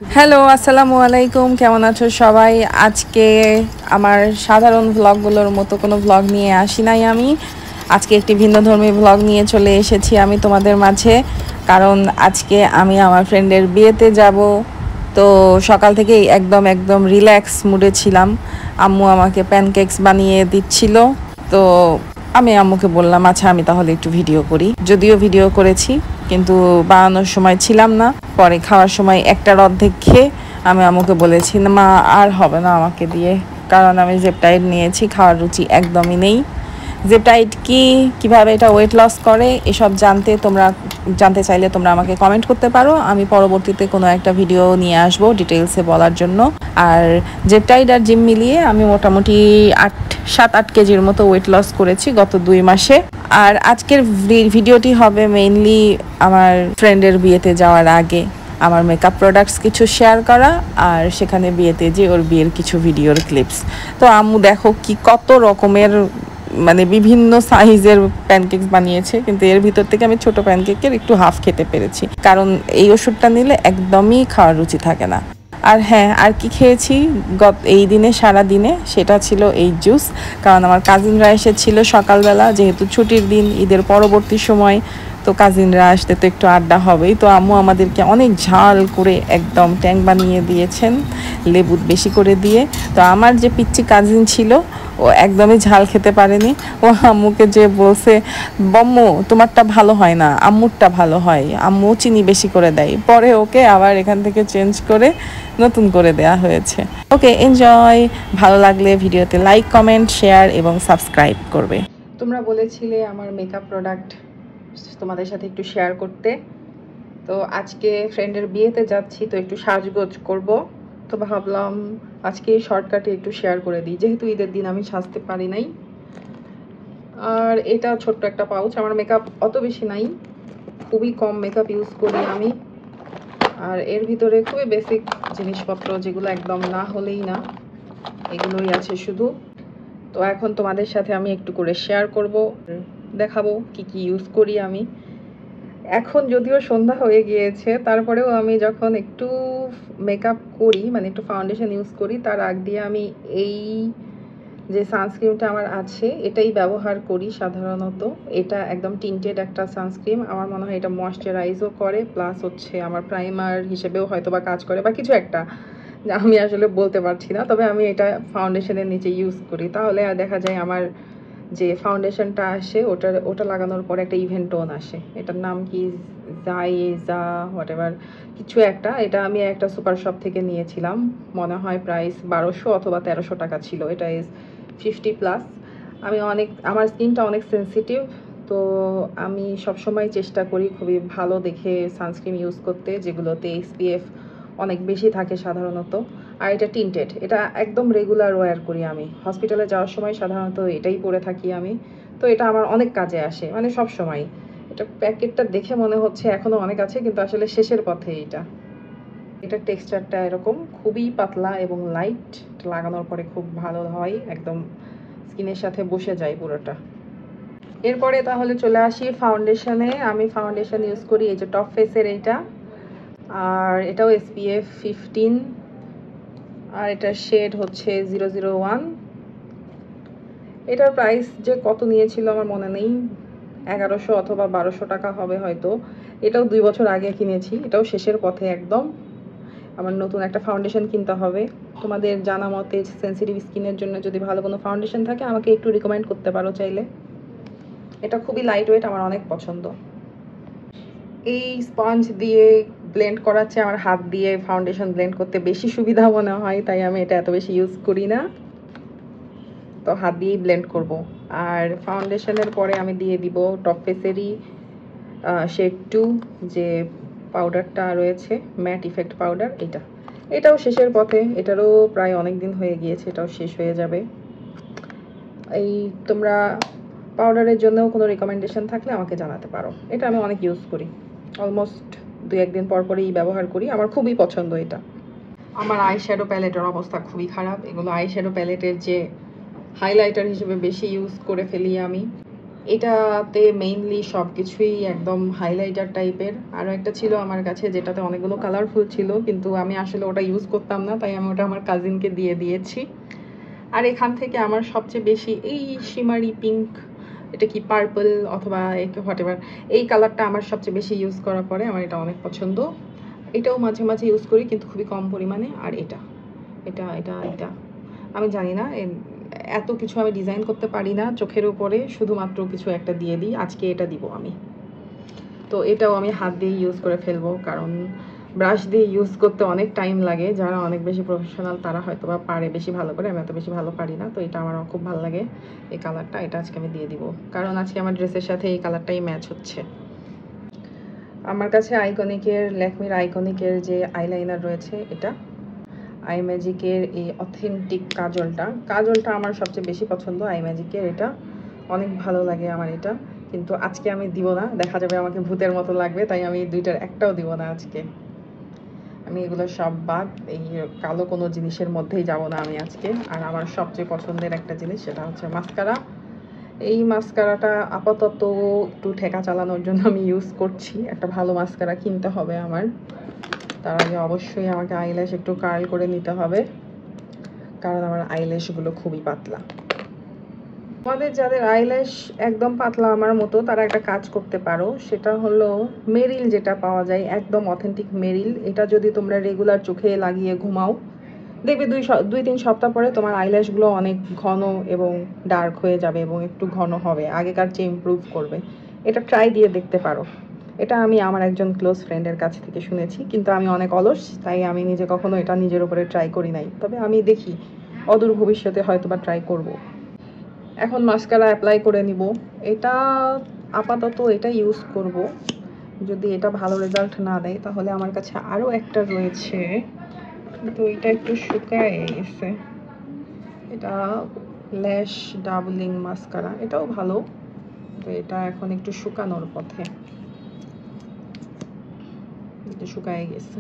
Hello, আসসালামু আলাইকুম। কেমন আছো সবাই? আজকে আমার সাধারণ ভ্লগগুলোর মতো কোনো ভ্লগ নিয়ে আসি নাই আমি। আজকে একটি ভিন্নধর্মী ভ্লগ নিয়ে চলে এসেছি আমি তোমাদের মাঝে। কারণ আজকে আমি আমার ফ্রেন্ডের বিয়েতে যাব। তো সকাল থেকেই একদম রিল্যাক্স মুডে ছিলাম। আম্মু আমাকে প্যানকেকস বানিয়ে দিচ্ছিল। তো আমি আম্মুকে বললাম, আচ্ছা আমি তাহলে একটু ভিডিও করি। যদিও ভিডিও করেছি, কিন্তু বানানোর সময় ছিলাম না। পরে খাওয়ার সময় একটার অর্ধেক খেয়ে আমি আম্মুকে বলেছি, মা আর হবে না আমাকে দিয়ে, কারণ আমি জেপটাইড নিয়েছি, খাওয়ার রুচি একদমই নেই। জেপটাইড কি, কিভাবে এটা ওয়েট লস করে, এসব জানতে চাইলে তোমরা আমাকে কমেন্ট করতে পারো। আমি পরবর্তীতে কোনো একটা ভিডিও নিয়ে আসবো ডিটেলসে বলার জন্য। আর জেপটাইড আর জিম মিলিয়ে আমি মোটামুটি 7-8 কেজির মতো ওয়েট লস করেছি গত 2 মাসে। আর আজকের ভিডিওটি হবে মেইনলি আমার ফ্রেন্ডের বিয়েতে যাওয়ার আগে আমার মেকআপ প্রোডাক্টস কিছু শেয়ার করা, আর সেখানে বিয়েতে যে ওর বিয়ের কিছু ভিডিওর ক্লিপস। তো আম্মু দেখো কি কত রকমের বিভিন্ন সাইজের প্যানকেকস বানিয়েছে, কিন্তু এর ভিতর থেকে আমি ছোট প্যানকেকের একটু হাফ খেতে পেরেছি, কারণ এই ওষুধটা নিলে একদমই খাওয়ার রুচি থাকে না। আর হ্যাঁ, আর কি খেয়েছি এই দিনে, সারা দিনে, সেটা ছিল এই জুস। কারণ আমার কাজিনরা এসেছিল সকালবেলা, যেহেতু ছুটির দিন, ঈদের পরবর্তী সময়, তো কাজিনরা আসতে তো একটু আড্ডা হবেই। তো আম্মু আমাদেরকে অনেক ঝাল করে একদম ট্যাং বানিয়ে দিয়েছেন, লেবু বেশি করে দিয়ে। তো আমার যে পিচ্চি কাজিন ছিল, ও একদমই ঝাল খেতে পারেনি। ও আম্মুকে যে বলছে, বম্মু তোমারটা ভালো হয় না, আম্মুরটা ভালো হয়, আম্মু চিনি বেশি করে দেয়। পরে ওকে আবার এখান থেকে চেঞ্জ করে নতুন করে দেয়া হয়েছে। ওকে, এনজয়। ভালো লাগলে ভিডিওতে লাইক, কমেন্ট, শেয়ার এবং সাবস্ক্রাইব করবে। তোমরা বলেছিলে আমার মেকআপ প্রোডাক্ট তোমাদের সাথে একটু শেয়ার করতে। তো আজকে ফ্রেন্ডের বিয়েতে যাচ্ছি, তো একটু সাজগোজ করব। তো ভাবলাম আজকে শর্টকাটে একটু শেয়ার করে দিই, যেহেতু ঈদের দিন আমি সাজতে পারি নাই। আর এটা ছোট্ট একটা পাউচ। আমার মেকআপ অত বেশি নাই, খুবই কম মেকআপ ইউজ করি আমি। আর এর ভিতরে খুবই বেসিক জিনিসপত্র, যেগুলো একদম না হলেই না, এগুলোই আছে শুধু। তো এখন তোমাদের সাথে আমি একটু করে শেয়ার করব, দেখাবো কি কি ইউজ করি আমি। এখন যদিও সন্ধ্যা হয়ে গিয়েছে, তারপরেও আমি যখন একটু মেকআপ করি, একটু ফাউন্ডেশন ইউজ করি, তার আগ দিয়ে আমি এই যে সানস্ক্রিনটা আমার আছে এটাই ব্যবহার করি সাধারণত। এটা একদম টিন্টেড একটা সানস্ক্রিন। আমার মনে হয় এটা ময়শ্চারাইজও করে, প্লাস হচ্ছে আমার প্রাইমার হিসেবেও হয়তো বা কাজ করে, বা কিছু একটা, আমি আসলে বলতে পারছি না। তবে আমি এটা ফাউন্ডেশনের নিচে ইউজ করি, তাহলে আর দেখা যায় আমার যে ফাউন্ডেশনটা আসে ওটা লাগানোর পর একটা ইভেন্ট টোন আসে। এটার নাম কি, জাইজা হোয়াটএভার কিছু একটা। এটা আমি একটা সুপার শপ থেকে নিয়েছিলাম, মনে হয় প্রাইস 1200 অথবা 1300 টাকা ছিল। এটা ইজ 50+। আমার স্কিনটা অনেক সেন্সিটিভ, তো আমি সবসময় চেষ্টা করি খুবই ভালো দেখে সানস্ক্রিন ইউজ করতে, যেগুলোতে SPF অনেক বেশি থাকে সাধারণত। আর এটা টিন্টেড, এটা একদম রেগুলার ওয়্যার করি আমি। হসপিটালে যাওয়ার সময় সাধারণত এটাই পরে থাকি আমি। তো এটা আমার অনেক কাজে আসে, সব সময়। এটা প্যাকেটটা দেখে মনে হচ্ছে এখনও অনেক আছে, কিন্তু আসলে শেষের পথে এটার টেক্সচারটা এরকম খুবই পাতলা এবং লাইট। লাগানোর পরে খুব ভালো হয়, একদম স্কিনের সাথে বসে যায় পুরোটা। এরপরে তাহলে চলে আসি ফাউন্ডেশনে। আমি ফাউন্ডেশন ইউজ করি এই যে টপ ফেসের এইটা, আর এটাও SPF 15, আর এটার শেড হচ্ছে 001। এটার প্রাইস যে কত নিয়েছিল আমার মনে নেই, 1100 অথবা 1200 টাকা হবে হয়তো। এটাও 2 বছর আগে কিনেছি, এটাও শেষের পথে একদম। আমার নতুন একটা ফাউন্ডেশন কিনতে হবে। তোমাদের জানা মতে সেন্সিটিভ স্কিনের জন্য যদি ভালো কোনো ফাউন্ডেশন থাকে আমাকে একটু রিকমেন্ড করতে পারো চাইলে। এটা খুবই লাইট ওয়েট, আমার অনেক পছন্দ। এই স্পঞ্জ দিয়ে ব্লেন্ড করাচ্ছে, আমার হাত দিয়ে ফাউন্ডেশন ব্লেন্ড করতে বেশি সুবিধা মনে হয়, তাই আমি এটা এত বেশি ইউজ করি না। তো হাত দিয়েই ব্লেন্ড করব। আর ফাউন্ডেশনের পরে আমি দিয়ে দিব টপ ফেসেরই শেড 2 যে পাউডারটা রয়েছে, ম্যাট ইফেক্ট পাউডার। এটাও শেষের পথে, এটারও প্রায় অনেক দিন হয়ে গিয়েছে, এটাও শেষ হয়ে যাবে। তোমরা পাউডারের জন্যও কোনো রিকমেন্ডেশন থাকলে আমাকে জানাতে পারো। এটা আমি অনেক ইউজ করি, অলমোস্ট 2-1 দিন পরই ব্যবহার করি, আমার খুবই পছন্দ এটা। আমার আই শ্যাডো প্যালেটের অবস্থা খুবই খারাপ। এগুলো আই শ্যাডো প্যালেটের যে হাইলাইটার হিসেবে বেশি ইউজ করে ফেলি আমি। এটাতে মেইনলি সব কিছুই একদম হাইলাইটার টাইপের। আরও একটা ছিল আমার কাছে যেটাতে অনেকগুলো কালারফুল ছিল, কিন্তু আমি আসলে ওটা ইউজ করতাম না, তাই আমি ওটা আমার কাজিনকে দিয়ে দিয়েছি। আর এখান থেকে আমার সবচেয়ে বেশি এই শিমারি পিঙ্ক, এটা কি পার্পল অথবা হোয়াট এভার, এই কালারটা আমার সবচেয়ে বেশি ইউজ করার পরে আমার এটা অনেক পছন্দ। এটাও মাঝে মাঝে ইউজ করি কিন্তু খুবই কম পরিমাণে। আর এটা এটা এটা এটা আমি জানি না, এত কিছু আমি ডিজাইন করতে পারি না চোখের উপরে, শুধুমাত্র কিছু একটা দিয়ে দিই। আজকে এটা দিব আমি, তো এটাও আমি হাত দিয়ে ইউজ করে ফেলবো, কারণ ব্রাশ দিয়ে ইউজ করতে অনেক টাইম লাগে। যারা অনেক বেশি প্রফেশনাল তারা হয়তো বা পারে বেশি ভালো করে, আমি এত বেশি ভালো পারি না। তো এটা আমার খুব ভালো লাগে এই কালারটা, এটা আজকে আমি দিয়ে দিব, কারণ আজকে আমার ড্রেসের সাথে এই কালারটাই ম্যাচ হচ্ছে। আমার কাছে আইকনিকের, ল্যাকমির আইকনিকের যে আইলাইনার রয়েছে, এটা আই ম্যাজিকের এই অথেন্টিক কাজলটা আমার সবচেয়ে বেশি পছন্দ। আই ম্যাজিকের এটা অনেক ভালো লাগে আমার এটা, কিন্তু আজকে আমি দিব না, দেখা যাবে আমাকে ভূতের মতো লাগবে, তাই আমি দুইটার একটাও দিব না আজকে। আমি এগুলো সব বাদ, এই কালো কোনো জিনিসের মধ্যেই যাব না আমি আজকে। আর আমার সবচেয়ে পছন্দের একটা জিনিস সেটা হচ্ছে মাস্কারা। এই মাস্কারাটা আপাতত একটু ঠেকা চালানোর জন্য আমি ইউজ করছি। একটা ভালো মাস্কারা কিনতে হবে আমার, তার আগে অবশ্যই আমাকে আইল্যাশ একটু কার্ল করে নিতে হবে, কারণ আমার আইল্যাশগুলো খুবই পাতলা। আমাদের যাদের আইল্যাশ একদম পাতলা আমার মতো, তারা একটা কাজ করতে পারো, সেটা হলো মেরিল যেটা পাওয়া যায়, একদম অথেন্টিক মেরিল। এটা যদি তোমরা রেগুলার চোখে লাগিয়ে ঘুমাও, দেখবে 2-3 সপ্তাহ পরে তোমার আইল্যাশগুলো অনেক ঘন এবং ডার্ক হয়ে যাবে এবং একটু ঘন হবে, আগেকার চেয়ে ইমপ্রুভ করবে। এটা ট্রাই দিয়ে দেখতে পারো। এটা আমি আমার একজন ক্লোজ ফ্রেন্ডের কাছ থেকে শুনেছি, কিন্তু আমি অনেক অলস, তাই আমি নিজে কখনো এটা নিজের উপরে ট্রাই করি নাই। তবে আমি দেখি অদূর ভবিষ্যতে হয়তো বা ট্রাই করব। এখন মাস্কারা অ্যাপ্লাই করে নিব। এটা আপাতত এটা ইউজ করব, যদি এটা ভালো রেজাল্ট না দেয় তাহলে আমার কাছে আরও একটা রয়েছে, কিন্তু এটা একটু শুকায় গেছে। এটা ল্যাশ ডাবলিং মাস্কারা, এটাও ভালো, তো এটা এখন একটু শুকানোর পথে, এটা শুকায় গেছে।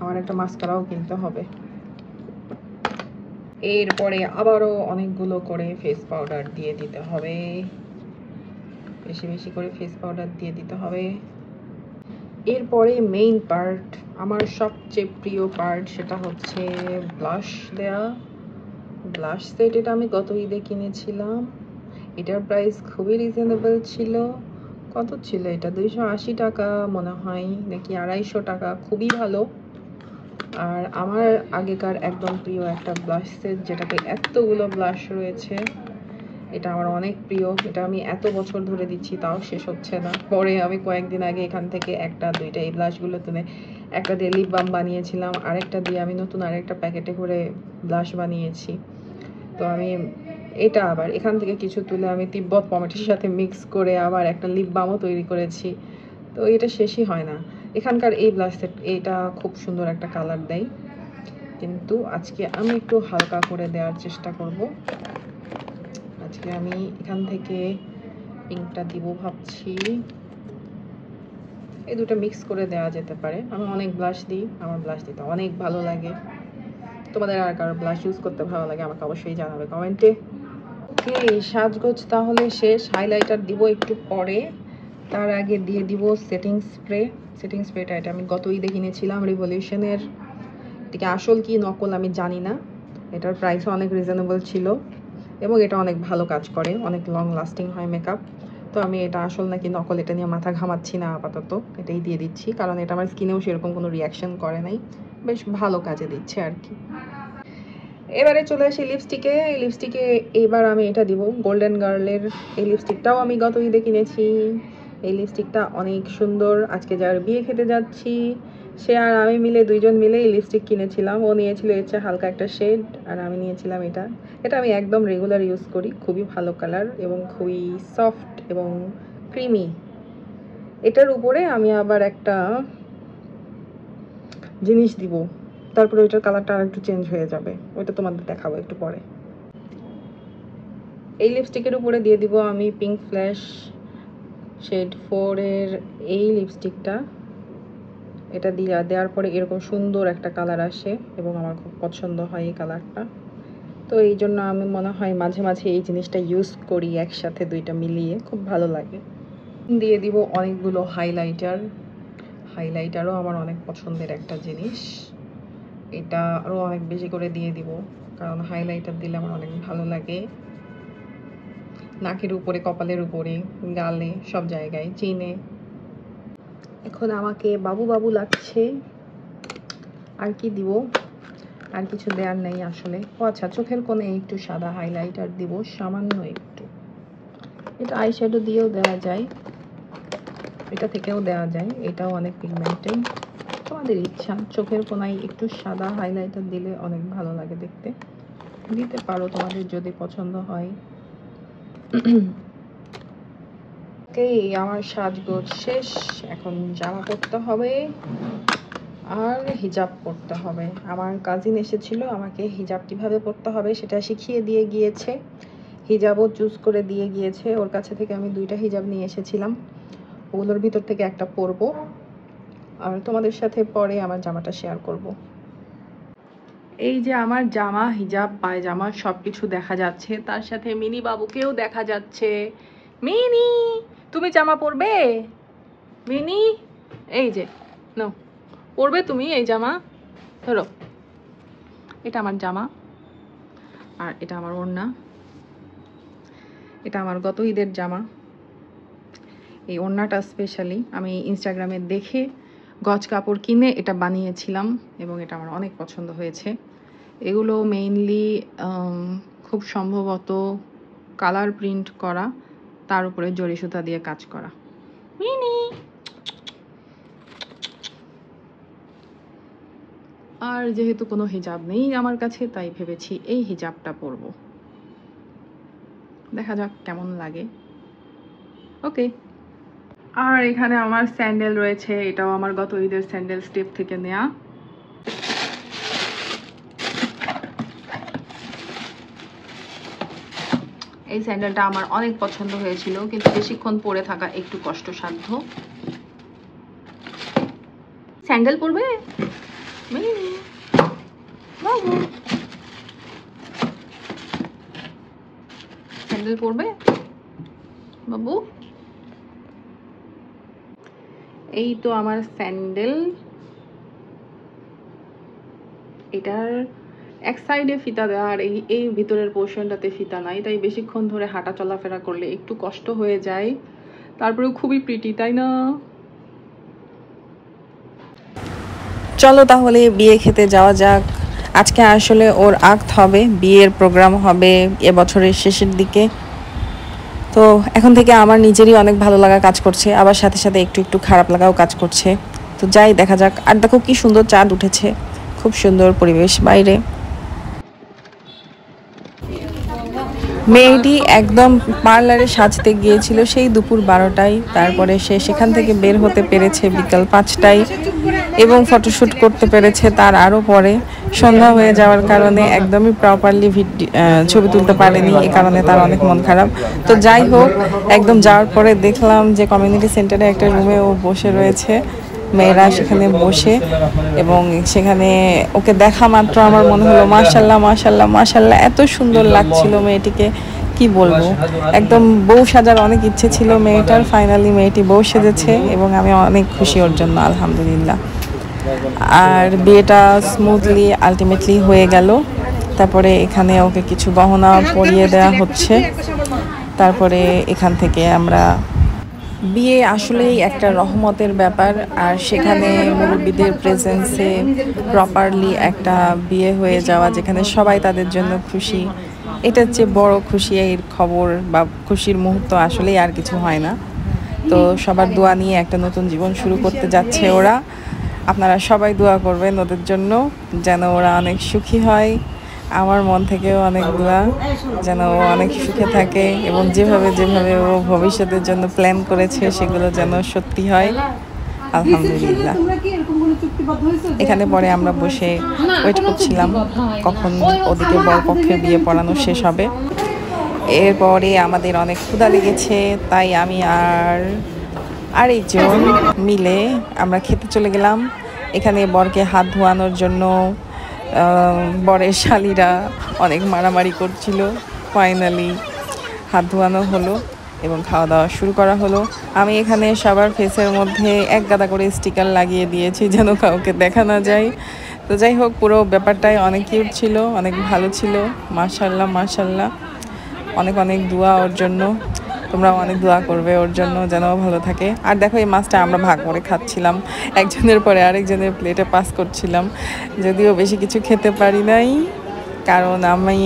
আমার একটা মাস্কারাও কিনতে হবে। এরপরে আবারও অনেকগুলো করে ফেস পাউডার দিয়ে দিতে হবে, বেশি বেশি করে ফেস পাউডার দিয়ে দিতে হবে। এরপরে মেইন পার্ট, আমার সবচেয়ে প্রিয় পার্ট, সেটা হচ্ছে ব্লাশ দেয়া। ব্লাশ সেট এটা আমি গত ঈদে কিনেছিলাম, এটার প্রাইস খুবই রিজনেবল ছিল। কত ছিল এটা, 280 টাকা মনে হয়, নাকি 250 টাকা, খুবই ভালো। আর আমার আগেকার একদম প্রিয় একটা ব্লাশ সেট, যেটাতে এতগুলো ব্লাশ রয়েছে, এটা আমার অনেক প্রিয়। এটা আমি এত বছর ধরে দিচ্ছি তাও শেষ হচ্ছে না। পরে আমি কয়েকদিন আগে এখান থেকে একটা দুইটা এই ব্লাশগুলো তুলে একটা দিয়ে লিপ বাম বানিয়েছিলাম, আরেকটা দিয়ে আমি নতুন আরেকটা প্যাকেটে করে ব্লাশ বানিয়েছি। তো আমি এটা আবার এখান থেকে কিছু তুলে আমি তিব্বত পমেটের সাথে মিক্স করে আবার একটা লিপ বামও তৈরি করেছি। তো এটা শেষই হয় না। এখানকার এই ব্লাশ সেট, এটা খুব সুন্দর একটা কালার দেয়, কিন্তু আজকে আমি একটু হালকা করে দেওয়ার চেষ্টা করব। আজকে আমি এখান থেকে পিঙ্কটা দিব ভাবছি, এই দুটো মিক্স করে দেওয়া যেতে পারে। আমি অনেক ব্লাশ দিই, আমার ব্লাশ দিতে অনেক ভালো লাগে। তোমাদের আর কারো ব্লাশ ইউজ করতে ভালো লাগে আমাকে অবশ্যই জানাবে কমেন্টে। ওকে, সাজগোজ তাহলে শেষ। হাইলাইটার দিব একটু পরে, তার আগে দিয়ে দিব সেটিং স্প্রে। সেটিং স্প্রেটা এটা আমি গত ঈদে কিনেছিলাম রিভলিউশনের, এটাকে আসল কি নকল আমি জানি না। এটার প্রাইসও অনেক রিজনেবল ছিল এবং এটা অনেক ভালো কাজ করে, অনেক লং লাস্টিং হয় মেকআপ। তো আমি এটা আসল নাকি নকল এটা নিয়ে মাথা ঘামাচ্ছি না, আপাতত এটাই দিয়ে দিচ্ছি, কারণ এটা আমার স্কিনেও সেরকম কোনো রিয়াকশন করে নাই, বেশ ভালো কাজে দিচ্ছে আর কি। এবারে চলে আসি লিপস্টিকে। এই লিপস্টিকে এবার আমি এটা দিব, গোল্ডেন গার্লের এই লিপস্টিকটাও আমি গত ঈদে কিনেছি। এই লিপস্টিকটা অনেক সুন্দর। আজকে যার বিয়ে খেতে যাচ্ছি সে আর আমি মিলে, দুইজন মিলে এই লিপস্টিক কিনেছিলাম। ও নিয়েছিল এর চেয়ে হালকা একটা শেড, আর আমি নিয়েছিলাম এটা। এটা আমি একদম রেগুলার ইউজ করি, খুবই ভালো কালার এবং খুবই সফট এবং ক্রিমি। এটার উপরে আমি আবার একটা জিনিস দিব, তারপরে ওইটার কালারটা আর একটু চেঞ্জ হয়ে যাবে, ওইটা তোমাদের দেখাবো একটু পরে। এই লিপস্টিকের উপরে দিয়ে দিব আমি পিঙ্ক ফ্ল্যাশ শেড 4 এর এই লিপস্টিকটা। এটা দেওয়ার পরে এরকম সুন্দর একটা কালার আসে এবং আমার খুব পছন্দ হয় এই কালারটা। তো এই জন্য আমি মনে হয় মাঝে মাঝে এই জিনিসটা ইউজ করি একসাথে দুইটা মিলিয়ে, খুব ভালো লাগে। দিয়ে দিব অনেকগুলো হাইলাইটারও আমার অনেক পছন্দের একটা জিনিস, এটা আরও অনেক বেশি করে দিয়ে দিব, কারণ হাইলাইটার দিলে আমার অনেক ভালো লাগে। নাকের উপরে, কপালের উপরে, গালে, সব জায়গায়, চিনে। এখন আমাকে বাবু বাবু লাগছে। আর কি দিব? আর কিছু দেওয়ার নেই আসলে। ও আচ্ছা, চোখের কোণে একটু সাদা হাইলাইটার দিব, সামান্য একটু। এটা আইশ্যাডো দিয়েও দেওয়া যায়, এটা থেকেও দেওয়া যায়, এটাও অনেক পিগমেন্টেড। তোমাদের ইচ্ছা। চোখের কোণায় একটু সাদা হাইলাইটার দিলে অনেক ভালো লাগে দেখতে, দিতে পারো তোমাদের যদি পছন্দ হয়। আমার সাজগোজ শেষ, এখন জামা পরতে হবে আর হিজাব পরতে হবে। আমার কাজিন এসেছিল, আমাকে হিজাব কিভাবে পরতে হবে সেটা শিখিয়ে দিয়ে গিয়েছে, হিজাবও চুজ করে দিয়ে গিয়েছে। ওর কাছে থেকে আমি 2টা হিজাব নিয়ে এসেছিলাম, ওগুলোর ভিতর থেকে একটা পরবো, আর তোমাদের সাথে পরে আমার জামাটা শেয়ার করব। এই যে আমার জামা, হিজাব, পায়জামা সব কিছু দেখা যাচ্ছে, তার সাথে মিনি বাবুকেও দেখা যাচ্ছে। মিনি, তুমি জামা পরবে? মিনি, এই যে নো, পরবে তুমি এই জামা? ধরো, এটা আমার জামা, আর এটা আমার ওড়না। এটা আমার গত ঈদের জামা। এই ওড়নাটা স্পেশালি আমি ইনস্টাগ্রামে দেখে গজ কাপড় কিনে এটা বানিয়েছিলাম, এবং এটা আমার অনেক পছন্দ হয়েছে। এগুলো মেইনলি খুব সম্ভবত কালার প্রিন্ট করা, তার উপরে জরি সুতা দিয়ে কাজ করা। মিনি, আর যেহেতু কোনো হিজাব নেই আমার কাছে, তাই ভেবেছি এই হিজাবটা পরবো, দেখা যাক কেমন লাগে। ওকে। আর এখানে আমার স্যান্ডেল রয়েছে, এটাও আমার গত ঈদের স্যান্ডেল, স্টেপ থেকে নেয়া। এই স্যান্ডেলটা আমার অনেক পছন্দ হয়েছিল, কিন্তু বেশিক্ষণ পরে থাকা একটু কষ্টসাধ্য। স্যান্ডেল পরবে বাবু? স্যান্ডেল পরবে বাবু? এই তো আমার স্যান্ডেল। এটার এক সাইডে ফিতা দেওয়া, আর এই ভিতরের পোর্শনটাতে ফিতা নাই, তাই বেশিক্ষণ ধরে হাঁটা চলাফেরা করলে একটু কষ্ট হয়ে যায়। তারপরেও খুবই প্রিটি, তাই না? চলো তাহলে বিয়ে খেতে যাওয়া যাক। আজকে আসলে ওর আক্ত হবে, বিয়ের প্রোগ্রাম হবে এবছরের শেষের দিকে। তো এখন থেকে আমার নিজেরই অনেক ভালো লাগা কাজ করছে, আবার সাথে সাথে একটু একটু খারাপ লাগাও কাজ করছে। তো যাই, দেখা যাক। আর দেখো কি সুন্দর চাঁদ উঠেছে, খুব সুন্দর পরিবেশ বাইরে। মেয়েটি একদম পার্লারে সাজতে গিয়েছিল সেই দুপুর 12টায়, তারপরে সে সেখান থেকে বের হতে পেরেছে বিকাল 5টায়, এবং ফটোশ্যুট করতে পেরেছে তার আরও পরে। সন্ধ্যা হয়ে যাওয়ার কারণে একদমই প্রপারলি ছবি তুলতে পারেনি, এ কারণে তার অনেক মন খারাপ। তো যাই হোক, একদম যাওয়ার পরে দেখলাম যে কমিউনিটি সেন্টারে একটা রুমে ও বসে রয়েছে, মেয়েরা সেখানে বসে, এবং সেখানে ওকে দেখা মাত্র আমার মনে হলো মাশাল্লাহ মাশাল্লাহ মাশাল্লাহ, এত সুন্দর লাগছিল মেয়েটিকে, কি বলবো। একদম বউ সাজার অনেক ইচ্ছে ছিল মেয়েটার, ফাইনালি মেয়েটি বউ সেজেছে, এবং আমি অনেক খুশি ওর জন্য, আলহামদুলিল্লাহ। আর বিয়েটা স্মুথলি আলটিমেটলি হয়ে গেল। তারপরে এখানে ওকে কিছু গহনা পরিয়ে দেওয়া হচ্ছে, তারপরে এখান থেকে আমরা, বিয়ে আসলেই একটা রহমতের ব্যাপার, আর সেখানে মুরব্বিদের প্রেজেন্সে প্রপারলি একটা বিয়ে হয়ে যাওয়া, যেখানে সবাই তাদের জন্য খুশি, এটার চেয়ে বড় খুশি এর খবর বা খুশির মুহূর্ত আসলেই আর কিছু হয় না। তো সবার দোয়া নিয়ে একটা নতুন জীবন শুরু করতে যাচ্ছে ওরা। আপনারা সবাই দোয়া করবেন ওদের জন্য, যেন ওরা অনেক সুখী হয়। আমার মন থেকেও অনেক দোয়া, যেন ও অনেক সুখে থাকে, এবং যেভাবে যেভাবে ও ভবিষ্যতের জন্য প্ল্যান করেছে সেগুলো যেন সত্যি হয়, আলহামদুলিল্লাহ। এখানে পরে আমরা বসে ওয়েট করছিলাম কখন ওদিকে বরপক্ষের বিয়ে পড়ানো শেষ হবে। এরপরে আমাদের অনেক ক্ষুধা লেগেছে, তাই আমি আর আরেকজন মিলে আমরা খেতে চলে গেলাম। এখানে বরকে হাত ধোয়ানোর জন্য বরের শালীরা অনেক মারামারি করছিল। ফাইনালি হাত ধোয়ানো হলো এবং খাওয়া দাওয়া শুরু করা হলো। আমি এখানে সবার ফেসের মধ্যে এক গাদা করে স্টিকার লাগিয়ে দিয়েছি যেন কাউকে দেখা না যায়। তো যাই হোক, পুরো ব্যাপারটাই অনেক কিউট ছিল, অনেক ভালো ছিল। মাশাল্লাহ মাশাল্লাহ, অনেক অনেক দোয়া ওর জন্য। তোমরাও অনেক দোয়া করবে ওর জন্য যেন ভালো থাকে। আর দেখো, এই মাছটা আমরা ভাগ করে খাচ্ছিলাম, একজনের পরে আরেকজনের প্লেটে পাস করছিলাম। যদিও বেশি কিছু খেতে পারি নাই, কারণ আমি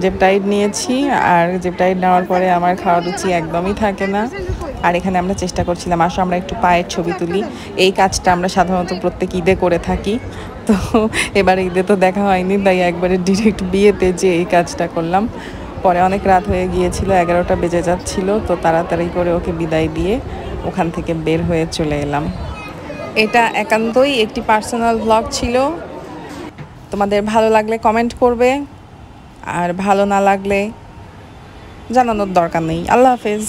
জেপটাইড নিয়েছি, আর জেপটাইড নেওয়ার পরে আমার খাওয়ার রুচি একদমই থাকে না। আর এখানে আমরা চেষ্টা করছিলাম, আসো আমরা একটু পায়ের ছবি তুলি। এই কাজটা আমরা সাধারণত প্রত্যেক ঈদে করে থাকি। তো এবার ঈদে তো দেখা হয়নি, তাই একবারে ডিরেক্ট বিয়েতে যে এই কাজটা করলাম। পরে অনেক রাত হয়ে গিয়েছিল, 11টা বেজে যাচ্ছিল। তো তাড়াতাড়ি করে ওকে বিদায় দিয়ে ওখান থেকে বের হয়ে চলে এলাম। এটা একান্তই একটি পার্সোনাল ব্লগ ছিল। তোমাদের ভালো লাগলে কমেন্ট করবে, আর ভালো না লাগলে জানানোর দরকার নেই। আল্লাহ হাফেজ।